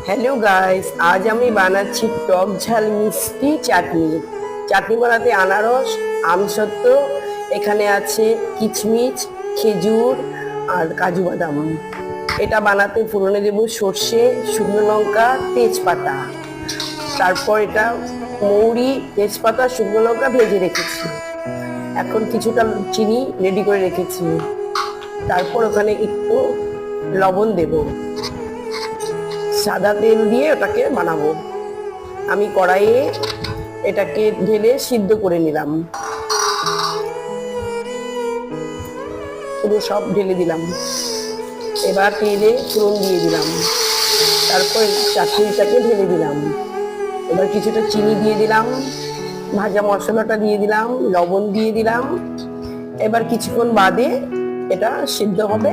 Hello guys, আজ আমি বানাচ্ছি টক ঝাল মিষ্টি চাটনি। চাটনি বানাতে আনারস, আমসত্ত্ব, এখানে আছে কিচমিচ, খেজুর আর কাজু বাদাম। এটা বানাতে ফোড়নে দেব সর্ষে, শুকনো লঙ্কা, তেজপাতা। তারপর এটা মৌরি, তেজপাতা, শুকনো লঙ্কা ভেজে রেখেছি। এখন কিছুটা চিনি রেডি করে রেখেছি। তারপর ওখানে একটু লবণ দেব। সাদা তেল দিয়ে ওটাকে বানাবো। আমি কড়াইয়ে এটাকে ঢেলে সিদ্ধ করে নিলাম, পুরো সব ঢেলে দিলাম। এবার তেলে ফোড়ন দিয়ে দিলাম, তারপর চাটনিটাকে ঢেলে দিলাম। এবার কিছুটা চিনি দিয়ে দিলাম, ভাজা মশলাটা দিয়ে দিলাম, লবণ দিয়ে দিলাম। এবার কিছুক্ষণ বাদে এটা সিদ্ধ হবে,